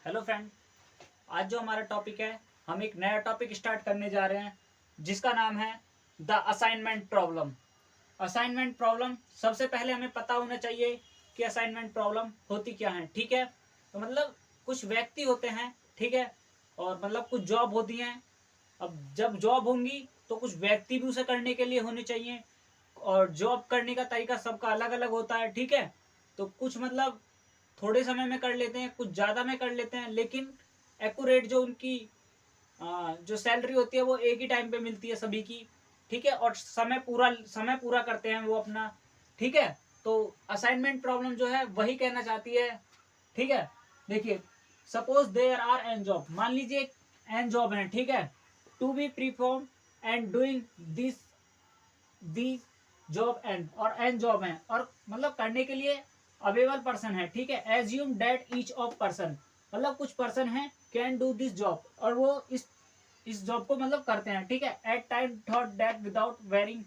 Hello friend, आज जो हमारा टॉपिक है, हम एक नया टॉपिक स्टार्ट करने जा रहे हैं जिसका नाम है the assignment problem. Assignment problem सबसे पहले हमें पता होना चाहिए कि असाइनमेंट प्रॉब्लम होती क्या है। ठीक है, तो मतलब कुछ व्यक्ति होते हैं, ठीक है, और मतलब कुछ जॉब होती हैं। अब जब जॉब होंगी तो कुछ व्यक्ति भी उसे करने के लिए होने चाहिए, और जॉब करने का तरीका सबका अलग अलग होता है। ठीक है, तो कुछ मतलब थोड़े समय में कर लेते हैं, कुछ ज़्यादा में कर लेते हैं, लेकिन एक्यूरेट जो उनकी जो सैलरी होती है वो एक ही टाइम पे मिलती है सभी की। ठीक है, और समय पूरा करते हैं वो अपना। ठीक है, तो असाइनमेंट प्रॉब्लम जो है वही कहना चाहती है। ठीक है, देखिए, suppose there are an job, मान लीजिए एन जॉब है, ठीक है, to be perform and doing this the job and, और एन जॉब है, और मतलब करने के लिए अवेलेबल पर्सन है। ठीक है, assume date each of person, मतलब कुछ पर्सन है कैन डू दिस जॉब, और वो इस जॉब को मतलब करते हैं। ठीक है, at time thought that without varying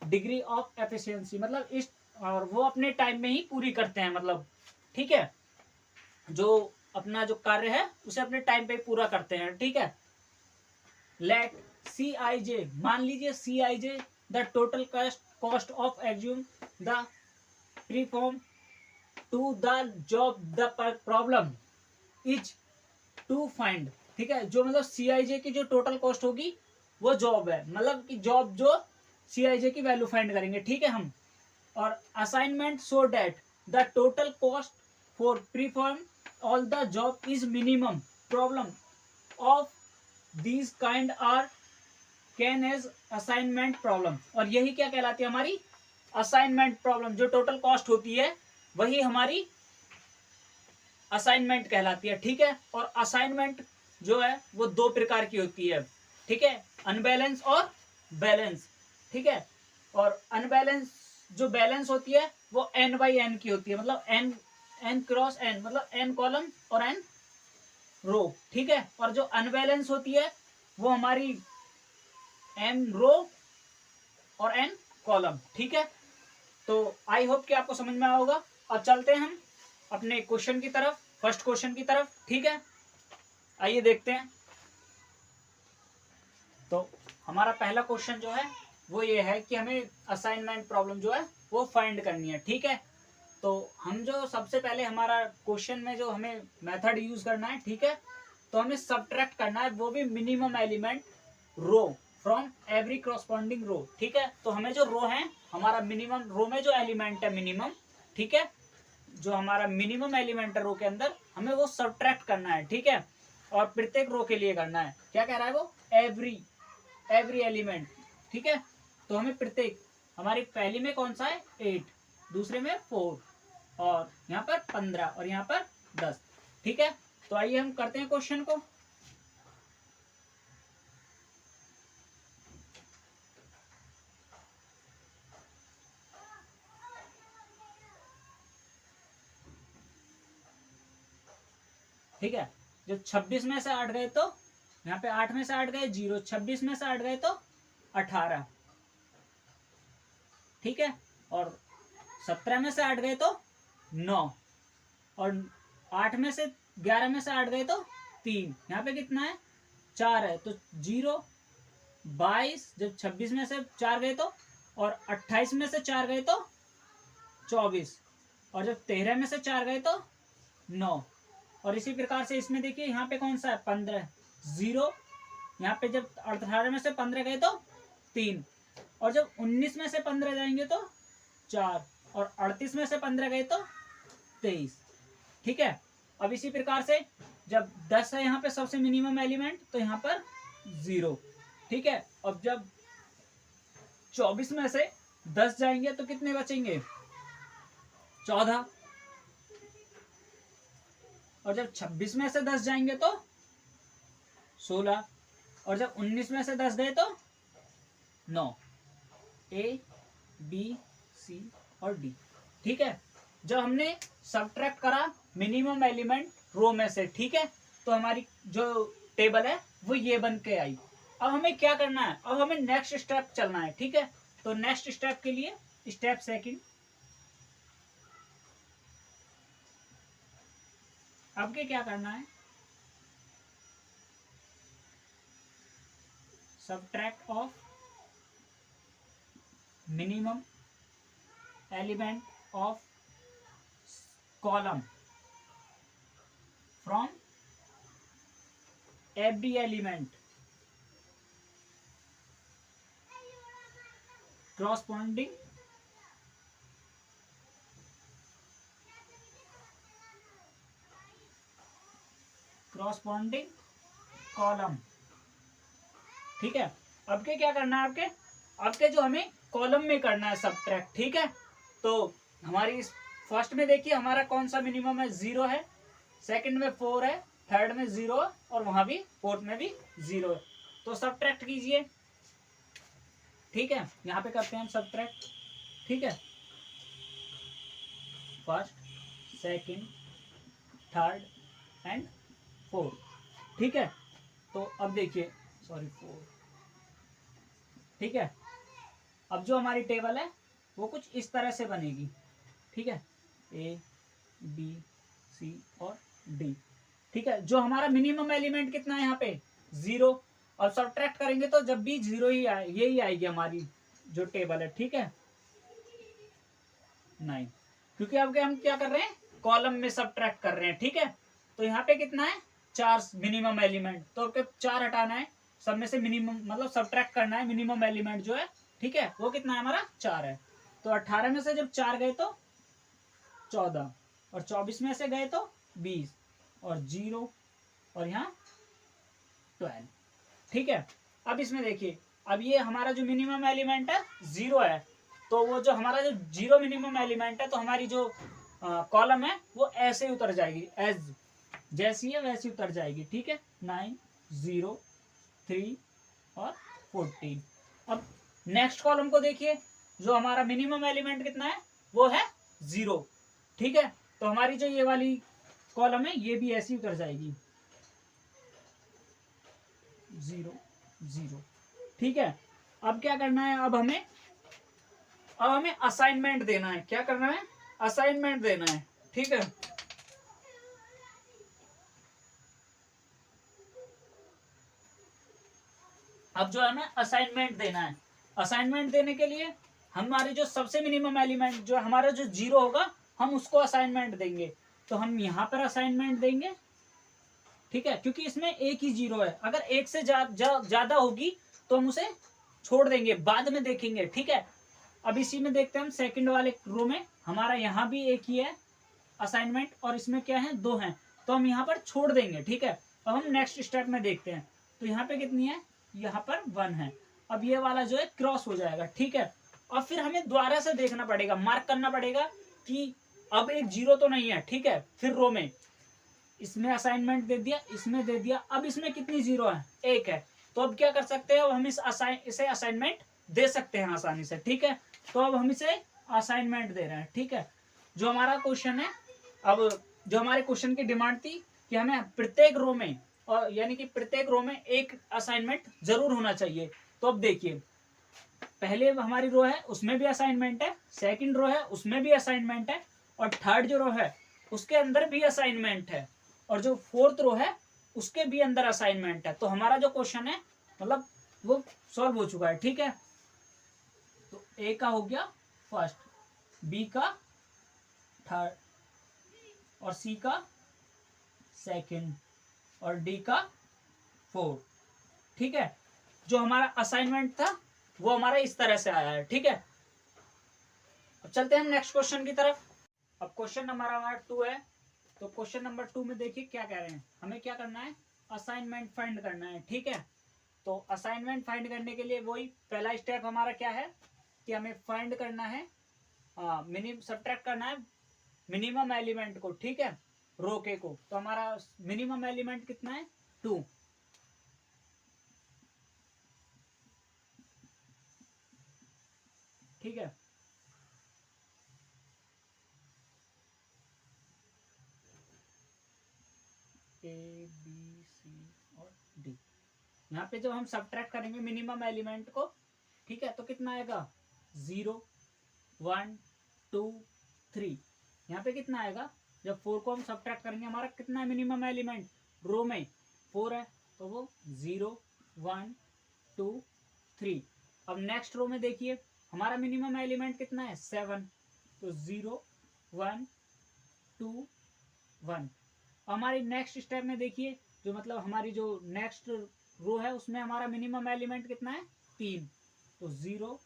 degree of efficiency, मतलब इस, और वो अपने टाइम में ही पूरी करते हैं, मतलब ठीक है, जो अपना जो कार्य है उसे अपने टाइम पे ही पूरा करते हैं। ठीक है, लेट सी आई जे, मान लीजिए C I J the total cost of assume the perform to the job the problem is to find. ठीक है, जो मतलब सी आई जे की जो टोटल कॉस्ट होगी वो जॉब है, मतलब कि जॉब जो सी आई जे की वैल्यू फाइंड करेंगे। ठीक है हम, और assignment so that the total cost for perform all the job is minimum problem of these kind are can as assignment problem. और यही क्या कहलाती है हमारी असाइनमेंट प्रॉब्लम, जो टोटल कॉस्ट होती है वही हमारी असाइनमेंट कहलाती है। ठीक है, और असाइनमेंट जो है वो दो प्रकार की होती है। ठीक है, अनबैलेंस और बैलेंस। ठीक है, और अनबैलेंस जो बैलेंस होती है वो n बाई एन की होती है, मतलब n क्रॉस n, मतलब n कॉलम और n रो। ठीक है, और जो अनबैलेंस होती है वो हमारी m रो और n कॉलम। ठीक है, तो आई होप कि आपको समझ में आया होगा। अब चलते हैं हम अपने क्वेश्चन की तरफ, फर्स्ट क्वेश्चन की तरफ। ठीक है, आइए देखते हैं। तो हमारा पहला क्वेश्चन जो है वो ये है कि हमें असाइनमेंट प्रॉब्लम जो है वो फाइंड करनी है। ठीक है, तो हम जो सबसे पहले हमारा क्वेश्चन में जो हमें मेथड यूज करना है, ठीक है, तो हमें सब्ट्रैक्ट करना है, वो भी minimum element row from every corresponding row. ठीक है, तो हमें जो रो है, हमारा मिनिमम रो में जो एलिमेंट है मिनिमम, ठीक है, जो हमारा मिनिमम एलिमेंट है रो के अंदर, हमें वो सब्ट्रैक्ट करना है। ठीक है, और प्रत्येक रो के लिए करना है। क्या कह रहा है वो, एवरी एलिमेंट। ठीक है, तो हमें प्रत्येक, हमारी पहली में कौन सा है 8, दूसरे में 4, और यहाँ पर 15, और यहाँ पर 10। ठीक है, तो आइए हम करते हैं क्वेश्चन को। ठीक है, जब 26 में से 8 गए तो यहाँ पे 8 में से 8 गए 0, 26 में से 8 गए तो 18। ठीक है, और 17 में से 8 गए तो 9, और 8 में से 11 में से 8 गए तो 3, यहाँ पे कितना है 4 है, तो 0, 22, जब 26 में से 4 गए तो, और 28 में से 4 गए तो 24, और जब 13 में से 4 गए तो 9, और इसी प्रकार से इसमें देखिए यहाँ पे कौन सा है 15, 0, यहाँ पे जब 18 में से 15 गए तो 3, और जब 19 में से 15 जाएंगे तो 4, और 38 में से 15 गए तो 23। ठीक है, अब इसी प्रकार से जब 10 है यहाँ पे सबसे मिनिमम एलिमेंट, तो यहाँ पर 0। ठीक है, अब जब 24 में से 10 जाएंगे तो कितने बचेंगे 14, और जब 26 में से 10 जाएंगे तो 16, और जब 19 में से 10 गए तो 9। ए बी सी और डी। ठीक है, जब हमने सब्ट्रैक्ट करा मिनिमम एलिमेंट रो में से, ठीक है, तो हमारी जो टेबल है वो ये बन के आई। अब हमें क्या करना है, अब हमें नेक्स्ट स्टेप चलना है। ठीक है, तो नेक्स्ट स्टेप के लिए स्टेप सेकंड, अब क्या करना है, subtract of minimum element of column from every element corresponding column. ठीक है, अब के क्या करना है, आपके जो हमें कॉलम में करना है सबट्रैक्ट। ठीक है, तो हमारी फर्स्ट में देखिए हमारा कौन सा मिनिमम है, 0 है, सेकंड में 4 है, थर्ड में 0 है, और वहां भी फोर्थ में भी 0 है। तो सबट्रैक्ट कीजिए। ठीक है, यहाँ पे करते हैं हम सबट्रैक्ट। ठीक है, first, second, third and fourth. ठीक है, तो अब देखिए, सॉरी 4। ठीक है, अब जो हमारी टेबल है वो कुछ इस तरह से बनेगी। ठीक है, A B C और D। ठीक है, जो हमारा मिनिमम एलिमेंट कितना है यहाँ पे, 0। और सब्ट्रैक्ट करेंगे तो जब भी 0 ही आए, यही आएगी हमारी जो टेबल है। ठीक है, 9, क्योंकि अब हम क्या कर रहे हैं, कॉलम में सब्ट्रैक्ट कर रहे हैं। ठीक है, तो यहाँ पे कितना है, 4 मिनिमम एलिमेंट, तो आपके 4 हटाना है, सब में से मिनिमम मतलब सब्ट्रैक्ट करना है, मिनिमम एलिमेंट जो है। ठीक है, वो कितना है हमारा, 4 है। तो 18 में से जब 4 गए तो 14, और 24 में से गए तो 20, और 0, और यहाँ 12। ठीक है, अब इसमें देखिए, अब ये हमारा जो मिनिमम एलिमेंट है 0 है, तो वो जो हमारा जो 0 मिनिमम एलिमेंट है, तो हमारी जो कॉलम है वो ऐसे ही उतर जाएगी, एज जैसी है वैसी उतर जाएगी। ठीक है, 9, 0, 3 और 14। अब नेक्स्ट कॉलम को देखिए, जो हमारा मिनिमम एलिमेंट कितना है, वो है 0। ठीक है, तो हमारी जो ये वाली कॉलम है ये भी ऐसी उतर जाएगी, 0, 0। ठीक है, अब क्या करना है, अब हमें असाइनमेंट देना है। क्या करना है, असाइनमेंट देना है। ठीक है, अब जो हमें असाइनमेंट देना है, असाइनमेंट देने के लिए हमारी जो सबसे मिनिमम एलिमेंट जो हमारा जो 0 होगा, हम उसको असाइनमेंट देंगे। तो हम यहाँ पर असाइनमेंट देंगे। ठीक है, क्योंकि इसमें एक ही 0 है, अगर एक से ज्यादा होगी तो हम उसे छोड़ देंगे, बाद में देखेंगे। ठीक है, अब इसी में देखते हैं हम सेकंड वाले रो में, हमारा यहाँ भी एक ही है असाइनमेंट, और इसमें क्या है, 2 हैं, तो हम यहाँ पर छोड़ देंगे। ठीक है, अब हम नेक्स्ट स्टेप में देखते हैं, तो यहाँ पे कितनी है, यहाँ पर 1 है। अब ये वाला जो है क्रॉस हो जाएगा। ठीक है, और फिर हमें दोबारा से देखना पड़ेगा, मार्क करना पड़ेगा कि अब एक 0 तो नहीं है। ठीक है, फिर रो में इसमें असाइनमेंट दे दिया, इसमें दे दिया, अब इसमें कितनी 0 है, 1 है। तो अब क्या कर सकते हैं, अब हम इसे असाइनमेंट दे सकते हैं आसानी से। ठीक है, तो अब हम इसे असाइनमेंट दे रहे हैं। ठीक है, जो हमारा क्वेश्चन है, अब जो हमारे क्वेश्चन की डिमांड थी कि हमें प्रत्येक रो में, और यानी कि प्रत्येक रो में एक असाइनमेंट जरूर होना चाहिए। तो अब देखिए, पहले हमारी रो है उसमें भी असाइनमेंट है, सेकंड रो है उसमें भी असाइनमेंट है, और थर्ड जो रो है उसके अंदर भी असाइनमेंट है, और जो फोर्थ रो है उसके भी अंदर असाइनमेंट है। तो हमारा जो क्वेश्चन है मतलब वो सॉल्व हो चुका है। ठीक है, तो ए का हो गया फर्स्ट, बी का थर्ड, और सी का सेकंड, और डी का फोर्थ। ठीक है, जो हमारा असाइनमेंट था वो हमारा इस तरह से आया है। ठीक है, अब चलते हैं हम नेक्स्ट क्वेश्चन की तरफ। अब क्वेश्चन नंबर हमारा 2 है, तो क्वेश्चन नंबर 2 में देखिए क्या कह रहे हैं, हमें क्या करना है, असाइनमेंट फाइंड करना है। ठीक है, तो असाइनमेंट फाइंड करने के लिए वही पहला स्टेप हमारा क्या है कि हमें फाइंड करना है, मिनिमम सब्ट्रैक्ट करना है मिनिमम एलिमेंट को। ठीक है, रो के को, तो हमारा मिनिमम एलिमेंट कितना है, 2। ठीक है, ए बी सी और डी। यहाँ पे जब हम सब्ट्रैक्ट करेंगे मिनिमम एलिमेंट को, ठीक है, तो कितना आएगा, 0, 1, 2, 3। यहाँ पे कितना आएगा, जब 4 को हम सब्ट्रैक्ट करेंगे, हमारा कितना है मिनिमम एलिमेंट रो में, 4 है, तो वो 0, 1, 2 3। अब नेक्स्ट रो में देखिए हमारा मिनिमम एलिमेंट कितना है 7, तो 0 1 2 1। हमारी नेक्स्ट स्टेप में देखिए जो मतलब हमारी जो नेक्स्ट रो है उसमें हमारा मिनिमम एलिमेंट कितना है 3, तो 0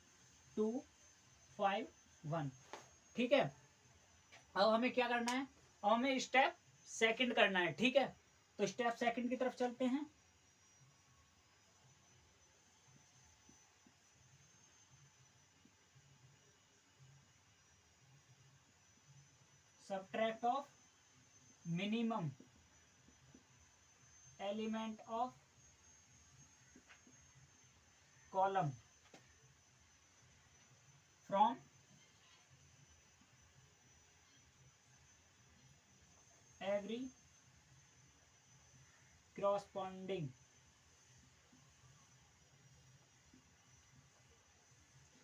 2 5 1। ठीक है, अब हमें क्या करना है, अब हमें स्टेप सेकंड करना है। ठीक है, तो स्टेप सेकंड की तरफ चलते हैं। Subtract of minimum element of column from every corresponding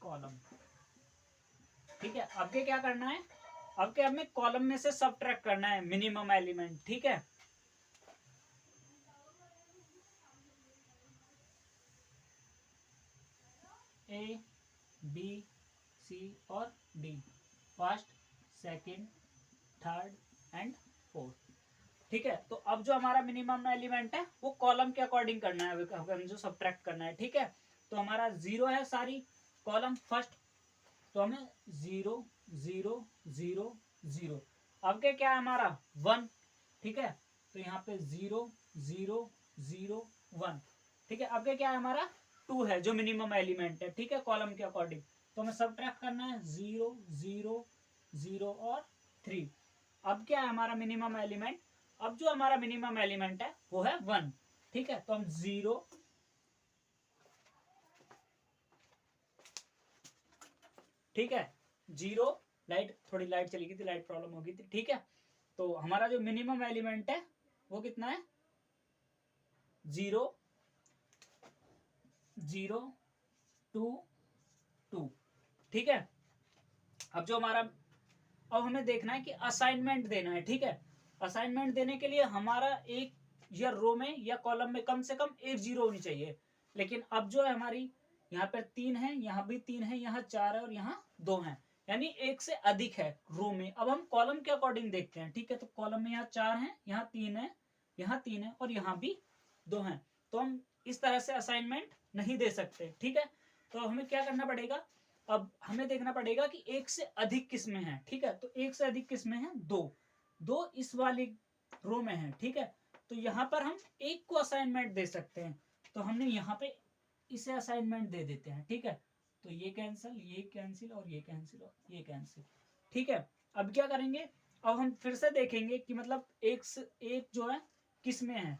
column. ठीक है, अब के क्या करना है, अब के हमें कॉलम में से सब्ट्रैक्ट करना है मिनिमम एलिमेंट। ठीक है, ए बी सी और D, first second third and fourth. ठीक है, तो अब जो हमारा मिनिमम एलिमेंट है वो कॉलम के अकॉर्डिंग करना है, हमें जो सब्ट्रैक्ट करना है। ठीक है, तो हमारा 0 है सारी कॉलम फर्स्ट, तो हमें 0 0 0 0। अब के क्या है हमारा 1। ठीक है, तो यहाँ पे 0 0 0 1। ठीक है, अब के क्या है हमारा 2 है जो मिनिमम एलिमेंट है। ठीक है, कॉलम के अकॉर्डिंग, तो हमें सब्ट्रैक्ट करना है 0 0 0 और 3। अब क्या है हमारा मिनिमम एलिमेंट, अब जो हमारा मिनिमम एलिमेंट है वो है 1। ठीक है, तो हम 0 ठीक है 0, लाइट थोड़ी लाइट चली गई थी, लाइट प्रॉब्लम हो गई थी। ठीक है, तो हमारा जो मिनिमम एलिमेंट है वो कितना है 0 0 2 2। ठीक है, अब जो हमारा, अब हमें देखना है कि असाइनमेंट देना है। ठीक है, असाइनमेंट देने के लिए हमारा एक या रो में या कॉलम में कम से कम एक 0 होनी चाहिए। लेकिन अब जो है हमारी यहाँ पर 3 है, यहाँ भी 3 है, यहाँ 4 है और यहाँ 2 है, यानी एक से अधिक है रो में। अब हम कॉलम के अकॉर्डिंग देखते हैं। ठीक है, तो कॉलम में यहाँ 4 है, यहाँ 3 है, यहाँ 3 है और यहाँ भी 2 है, तो हम इस तरह से असाइनमेंट नहीं दे सकते। ठीक है, तो हमें क्या करना पड़ेगा, अब हमें देखना पड़ेगा कि एक से अधिक किस्में हैं। ठीक है, तो एक से अधिक किस्में हैं दो इस वाली रो में है। ठीक है, तो यहाँ पर हम एक को असाइनमेंट दे सकते हैं, तो हमने यहाँ पे इसे असाइनमेंट दे देते हैं। ठीक है, तो ये कैंसिल, ये कैंसिल और ये कैंसिल और ये कैंसिल। ठीक है, अब क्या करेंगे, अब हम फिर से देखेंगे कि मतलब एक से एक जो है किस में है,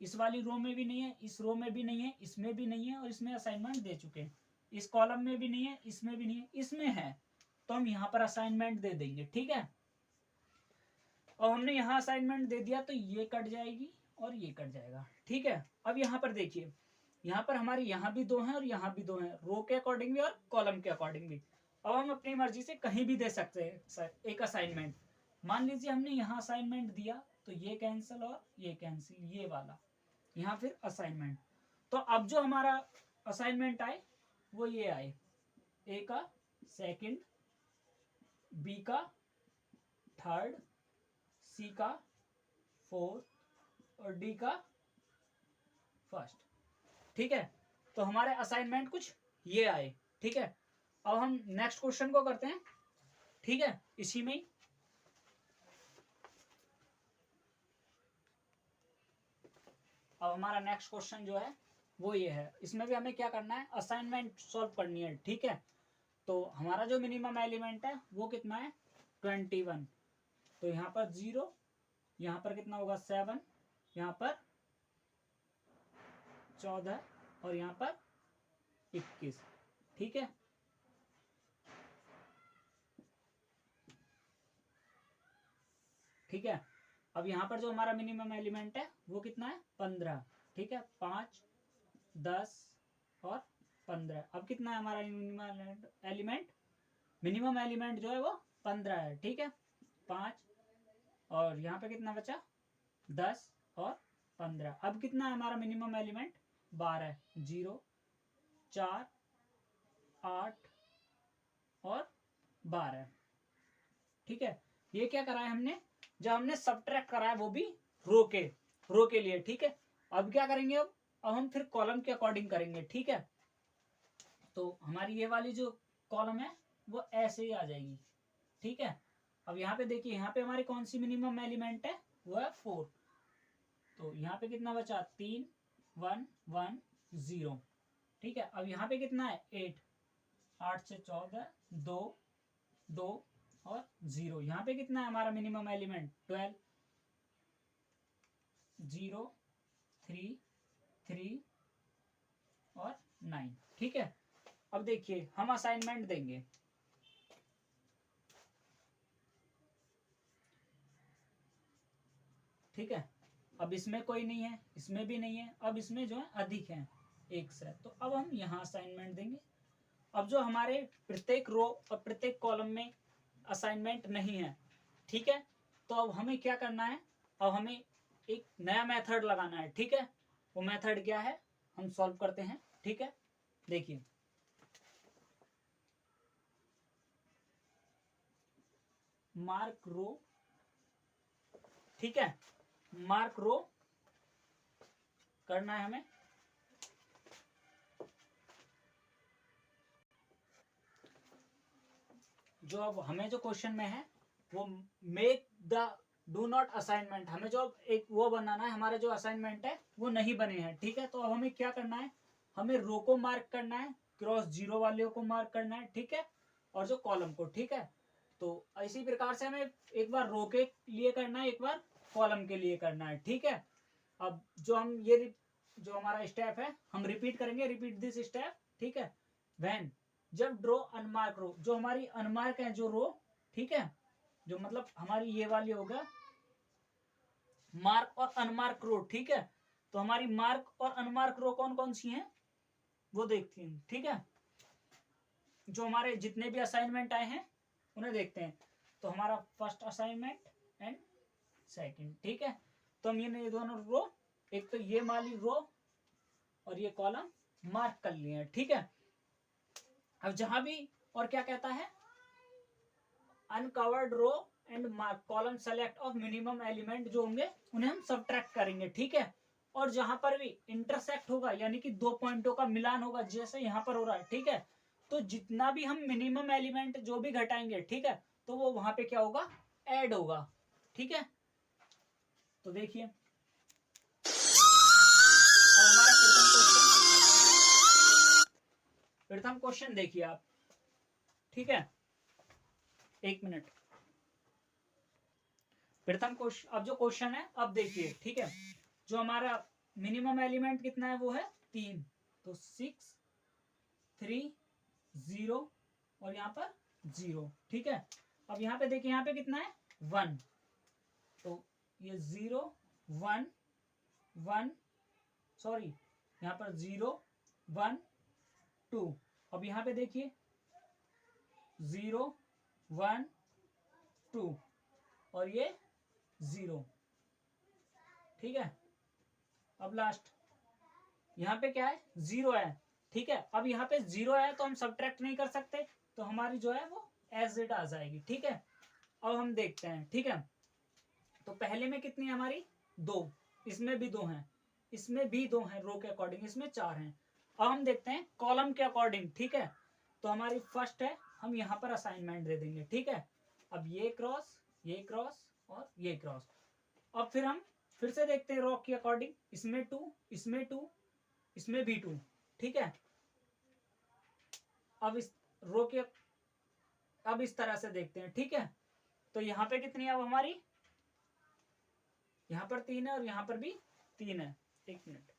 इस वाली रो में भी नहीं है, इस रो में भी नहीं है, इसमें भी नहीं है और इसमें असाइनमेंट दे चुके हैं, इस कॉलम में भी नहीं है, इसमें भी नहीं है, इसमें है, तो हम यहाँ पर असाइनमेंट दे देंगे। ठीक है, और हमने यहाँ असाइनमेंट दे दिया तो ये कट जाएगी और ये कट जाएगा। ठीक है, अब यहाँ पर देखिए, यहाँ पर हमारे यहाँ भी 2 हैं और यहाँ भी 2 हैं, रो के अकॉर्डिंग भी और कॉलम के अकॉर्डिंग भी। अब हम अपनी मर्जी से कहीं भी दे सकते हैं एक असाइनमेंट। मान लीजिए हमने यहाँ असाइनमेंट दिया तो ये कैंसिल और ये कैंसिल, ये वाला यहाँ फिर असाइनमेंट। तो अब जो हमारा असाइनमेंट आए वो ये आए, ए का सेकंड, बी का थर्ड, सी का फोर्थ और डी का फर्स्ट। ठीक है, तो हमारे असाइनमेंट कुछ ये आए। ठीक है, अब हम नेक्स्ट क्वेश्चन को करते हैं। ठीक है, इसी में अब हमारा नेक्स्ट क्वेश्चन जो है वो ये है, इसमें भी हमें क्या करना है, असाइनमेंट सॉल्व करनी है। ठीक है, तो हमारा जो मिनिमम एलिमेंट है वो कितना है 21, तो यहाँ पर 0, यहाँ पर कितना होगा 7, यहाँ पर 14 और यहाँ पर 21। ठीक है, ठीक है, अब यहाँ पर जो हमारा मिनिमम एलिमेंट है वो कितना है 15। ठीक है, 5 10 और 15। अब कितना है हमारा मिनिमम एलिमेंट, मिनिमम एलिमेंट जो है वो 15 है। ठीक है, 5 और यहाँ पे कितना बचा 10 और 15। अब कितना है हमारा मिनिमम एलिमेंट 12, 0 4, 8 और 12। ठीक है, ये क्या करा है हमने, जब हमने सब्ट्रैक्ट करा है वो भी रो के लिए। ठीक है, अब क्या करेंगे, अब हम फिर कॉलम के अकॉर्डिंग करेंगे। ठीक है, तो हमारी ये वाली जो कॉलम है वो ऐसे ही आ जाएगी। ठीक है, अब यहाँ पे देखिए, यहाँ पे हमारी कौन सी मिनिमम एलिमेंट है, वो है 4। तो यहाँ पे कितना बचा, 3 1 1 0। ठीक है, अब यहाँ पे कितना है, 8, 8 से 14, 2 2 और 0। यहाँ पे कितना है हमारा मिनिमम एलिमेंट, 12, 0 3 3 और 9। ठीक है, अब देखिए हम असाइनमेंट देंगे। ठीक है, अब इसमें कोई नहीं है, इसमें भी नहीं है, अब इसमें जो है अधिक है, एक से, तो अब हम यहाँ असाइनमेंट देंगे। अब जो हमारे प्रत्येक रो और प्रत्येक कॉलम में असाइनमेंट नहीं है, ठीक है, तो अब हमें क्या करना है, अब हमें एक नया मेथड लगाना है। ठीक है, वो मेथड क्या है, हम सॉल्व करते हैं। ठीक है, देखिए मार्क रो। ठीक है, मार्क रो करना है हमें। जो अब हमें जो क्वेश्चन में है वो make the do not assignment, हमें जो एक वो बनाना है, हमारे जो असाइनमेंट है वो नहीं बने हैं। ठीक है, तो अब हमें क्या करना है, हमें रो को मार्क करना है, क्रॉस जीरो वाले को मार्क करना है। ठीक है, और जो कॉलम को। ठीक है, तो इसी प्रकार से हमें एक बार रो के लिए करना है, एक बार कॉलम के लिए करना है। ठीक है, अब जो हम ये जो हमारा स्टेप है हम रिपीट करेंगे, रिपीट दिस स्टेप। ठीक है, व्हेन, जब ड्रॉ अनमार्क रो, जो हमारी अनमार्क है जो रो, ठीक है, जो मतलब हमारी ये वाली होगा मार्क और अनमार्क रो। ठीक है, तो हमारी मार्क और अनमार्क रो कौन कौन सी हैं वो देखते हैं। ठीक है, जो हमारे जितने भी असाइनमेंट आए हैं उन्हें देखते हैं। तो हमारा फर्स्ट असाइनमेंट एंड सेकंड। ठीक है, तो हम ये दोनों रो, एक तो ये वाली रो और ये कॉलम मार्क कर लिए हैं। ठीक है, अब जहां भी और क्या कहता है, uncovered row and mark column select of minimum element जो होंगे उन्हें हम सब्ट्रैक्ट करेंगे। ठीक है, और जहां पर भी इंटरसेक्ट होगा, यानी कि दो पॉइंटों का मिलान होगा, जैसे यहां पर हो रहा है, ठीक है, तो जितना भी हम मिनिमम एलिमेंट जो भी घटाएंगे, ठीक है, तो वो वहां पे क्या होगा, ऐड होगा। ठीक है, तो देखिए अब हमारा प्रथम क्वेश्चन देखिए आप। ठीक है, एक मिनट, प्रथम क्वेश्चन, अब जो क्वेश्चन है अब देखिए। ठीक है, जो हमारा मिनिमम एलिमेंट कितना है वो है 3, तो 6 3 0 और यहाँ पर 0। ठीक है, अब यहाँ पे देखिए, यहाँ पे कितना है 1, तो ये 0 1 1, सॉरी यहाँ पर 0 1 2। अब यहाँ पे देखिए 0 1 2 और ये 0। ठीक है, अब लास्ट यहाँ पे क्या है, 0 है। ठीक है, अब यहाँ पे 0 है तो हम सब्ट्रैक्ट नहीं कर सकते, तो हमारी जो है वो एज इट आ जाएगी। ठीक है, अब हम देखते हैं। ठीक है, तो पहले में कितनी है हमारी, 2, इसमें भी 2 हैं, इसमें भी 2 हैं, रो के अकॉर्डिंग इसमें 4 हैं। अब हम देखते हैं कॉलम के अकॉर्डिंग। ठीक है, तो हमारी फर्स्ट है, हम यहाँ पर असाइनमेंट दे देंगे। ठीक है, अब ये क्रॉस और ये क्रॉस। अब फिर हम फिर से देखते हैं रो के अकॉर्डिंग, इसमें 2, इसमें 2, इसमें भी 2। ठीक है, अब इस रो के अब इस तरह से देखते हैं। ठीक है, तो यहाँ पे कितनी है अब हमारी, यहाँ पर 3 है और यहाँ पर भी 3 है। एक मिनट,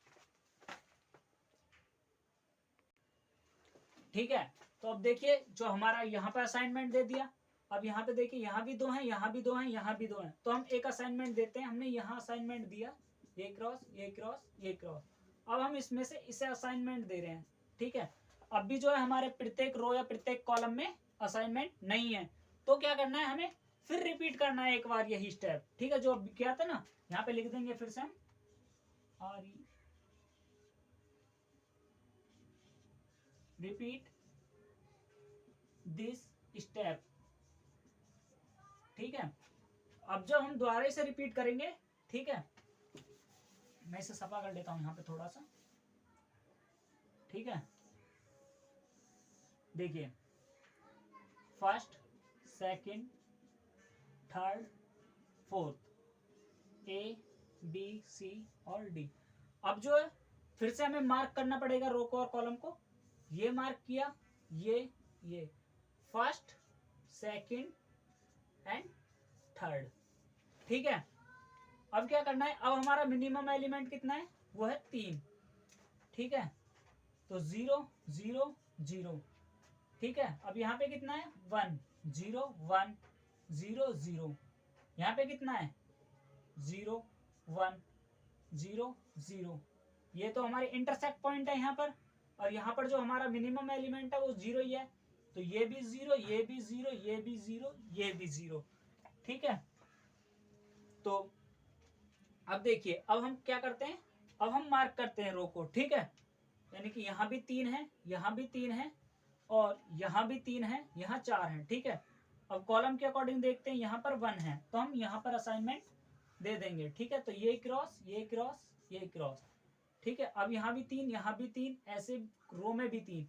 ठीक है, तो अब देखिए जो हमारा यहाँ पर असाइनमेंट दे दिया, अब यहाँ पे देखिए यहाँ भी 2 हैं, यहाँ भी 2 हैं, यहाँ भी 2 हैं, तो हम एक असाइनमेंट देते हैं। हमने यहाँ असाइनमेंट दिया, ये क्रॉस ये क्रॉस ये क्रॉस। अब हम इसमें से इसे असाइनमेंट दे रहे हैं। ठीक है, अब भी जो है हमारे प्रत्येक रो या प्रत्येक कॉलम में असाइनमेंट नहीं है, तो क्या करना है, हमें फिर रिपीट करना है एक बार यही स्टेप। ठीक है, जो अब किया था ना, यहाँ पे लिख देंगे फिर से हम रिपीट दिस स्टेप। ठीक है, अब जब हम दोबारा इसे रिपीट करेंगे, ठीक है, मैं इसे सफा कर लेता हूं यहां पे थोड़ा सा। ठीक है, देखिए first, second, third, fourth, A B C और डी। अब जो है फिर से हमें मार्क करना पड़ेगा रो को और कॉलम को। ये मार्क किया, ये फर्स्ट, सेकंड एंड थर्ड। ठीक है, अब क्या करना है, अब हमारा मिनिमम एलिमेंट कितना है, वो है 3। ठीक है, तो 0 0 0। ठीक है, अब यहाँ पे कितना है, 1 0 1 0 0। यहाँ पे कितना है, 0 1 0 0। ये तो हमारे इंटरसेक्ट पॉइंट है यहाँ पर, और यहाँ पर जो हमारा मिनिमम एलिमेंट है वो 0 ही है, तो ये भी 0, ये भी 0, ये भी 0, ये भी 0। ठीक है, तो अब देखिए, अब हम क्या करते हैं, अब हम मार्क करते हैं रो को। ठीक है, यानी कि यहाँ भी 3 है, यहाँ भी 3 है, और यहाँ भी 3 है, यहाँ 4 है। ठीक है, अब कॉलम के अकॉर्डिंग देखते हैं, यहाँ पर 1 है तो हम यहाँ पर असाइनमेंट दे देंगे। ठीक है, तो ये क्रॉस, ये क्रॉस, ये क्रॉस। ठीक है, अब यहाँ भी 3, यहाँ भी 3, ऐसे रो में भी 3।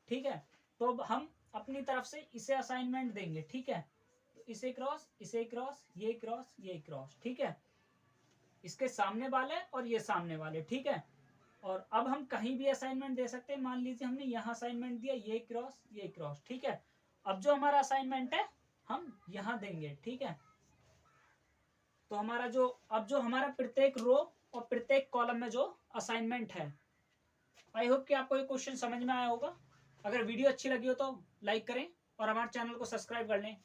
ठीक है, तो अब हम अपनी तरफ से इसे असाइनमेंट देंगे। ठीक है, तो इसे क्रॉस, इसे क्रॉस, ये क्रॉस, ये क्रॉस। ठीक है, इसके सामने वाले और ये सामने वाले। ठीक है, और अब हम कहीं भी असाइनमेंट दे सकते हैं। मान लीजिए हमने यहाँ असाइनमेंट दिया, ये क्रॉस, ये क्रॉस। ठीक है, अब जो हमारा असाइनमेंट है हम यहाँ देंगे। ठीक है, तो हमारा जो अब जो हमारा प्रत्येक रो और प्रत्येक कॉलम में जो असाइनमेंट है, आई होप कि आपको ये क्वेश्चन समझ में आया होगा। अगर वीडियो अच्छी लगी हो तो लाइक करें और हमारे चैनल को सब्सक्राइब कर लें।